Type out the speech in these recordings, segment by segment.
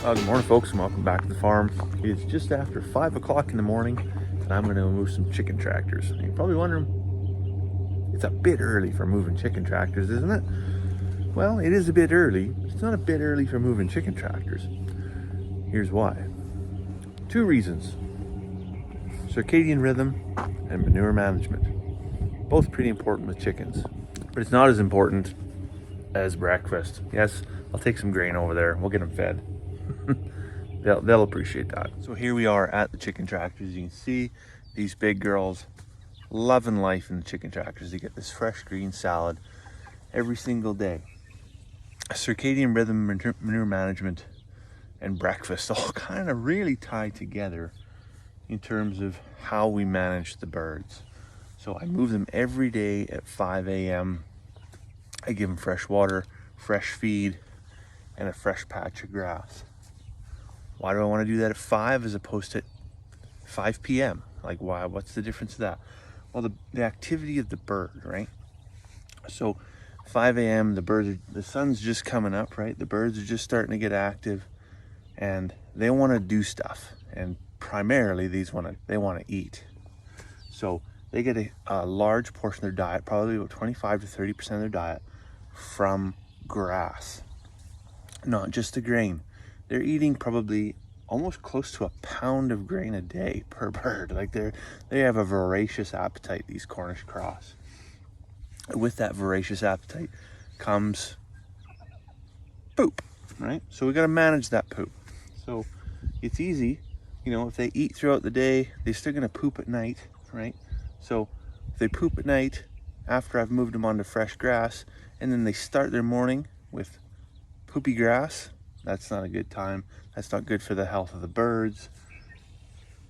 Good morning, folks, and welcome back to the farm. It's just after 5 o'clock in the morning, and I'm going to move some chicken tractors. And you're probably wondering, it's a bit early for moving chicken tractors, isn't it? Well, it is a bit early, but it's not a bit early for moving chicken tractors. Here's why. Two reasons: circadian rhythm and manure management. Both pretty important with chickens, but it's not as important as breakfast. Yes, I'll take some grain over there. We'll get them fed. They'll appreciate that. So here we are at the chicken tractors. You can see these big girls loving life in the chicken tractors. They get this fresh green salad every single day. Circadian rhythm, manure management, and breakfast all kind of really tie together in terms of how we manage the birds. So I move them every day at 5 a.m. I give them fresh water, fresh feed, and a fresh patch of grass. Why do I want to do that at 5 as opposed to 5 p.m.? Like, why? What's the difference of that? Well, the activity of the bird, right? So 5 a.m. the sun's just coming up, right? The birds are just starting to get active, and they want to do stuff. And primarily, they want to eat. So they get a large portion of their diet, probably about 25 to 30% of their diet, from grass, not just the grain. They're eating probably almost close to a pound of grain a day per bird. Like they have a voracious appetite, these Cornish cross. With that voracious appetite comes poop, right? So we got to manage that poop. So it's easy, if they eat throughout the day, they're still going to poop at night, right? So if they poop at night after I've moved them onto fresh grass, and then they start their morning with poopy grass, that's not a good time. That's not good for the health of the birds.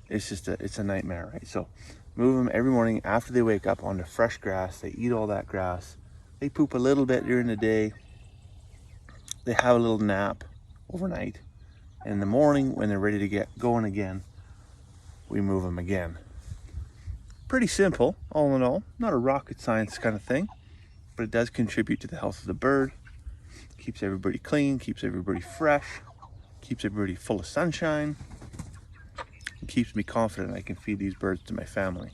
It's a nightmare, right? So move them every morning after they wake up onto fresh grass. They eat all that grass. They poop a little bit during the day. They have a little nap overnight. And in the morning, when they're ready to get going again, we move them again. Pretty simple, all in all. Not a rocket science kind of thing, but it does contribute to the health of the bird. Keeps everybody clean, keeps everybody fresh, keeps everybody full of sunshine, and keeps me confident I can feed these birds to my family.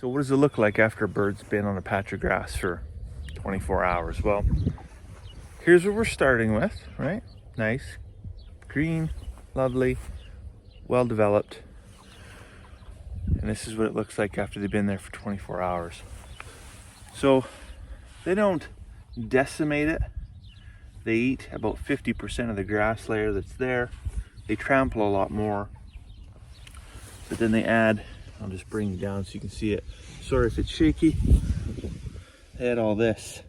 So what does it look like after a bird's been on a patch of grass for 24 hours? Well, here's what we're starting with, right? Nice, green, lovely, well developed. And this is what it looks like after they've been there for 24 hours. So they don't decimate it. They eat about 50% of the grass layer that's there. They trample a lot more. But then they add, I'll just bring it down so you can see it. Sorry if it's shaky. They add all this.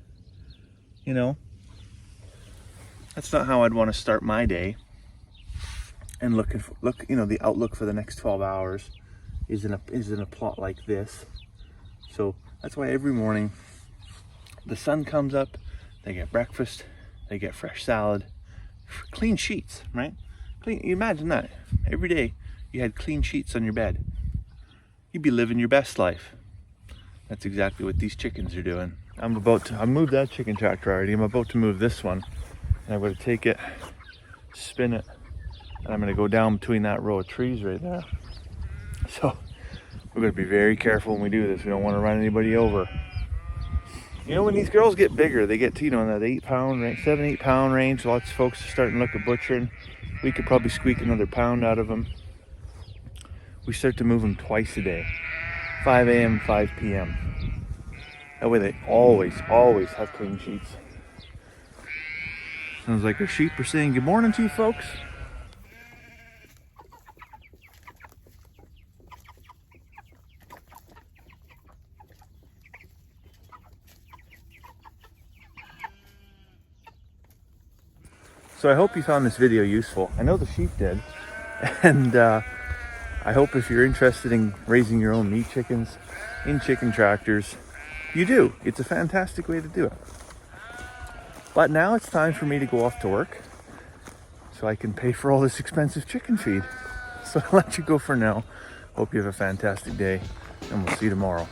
That's not how I'd want to start my day. And the outlook for the next 12 hours is in a plot like this. So that's why every morning the sun comes up, they get breakfast, they get fresh salad, clean sheets, right? You imagine that. Every day you had clean sheets on your bed. You'd be living your best life. That's exactly what these chickens are doing. I moved that chicken tractor already. I'm about to move this one. And I'm going to take it, spin it, and I'm going to go down between that row of trees right there. So we're going to be very careful when we do this. We don't want to run anybody over. When these girls get bigger, they get to, in that 8-pound range, 7-8 pound range. Lots of folks are starting to look at butchering. We could probably squeak another pound out of them. We start to move them twice a day, 5 a.m., 5 p.m. That way they always have clean sheets. Sounds like our sheep are saying good morning to you folks. So I hope you found this video useful. I know the sheep did. And I hope if you're interested in raising your own meat chickens in chicken tractors, you do. It's a fantastic way to do it. But now it's time for me to go off to work so I can pay for all this expensive chicken feed. So I'll let you go for now. Hope you have a fantastic day, and we'll see you tomorrow.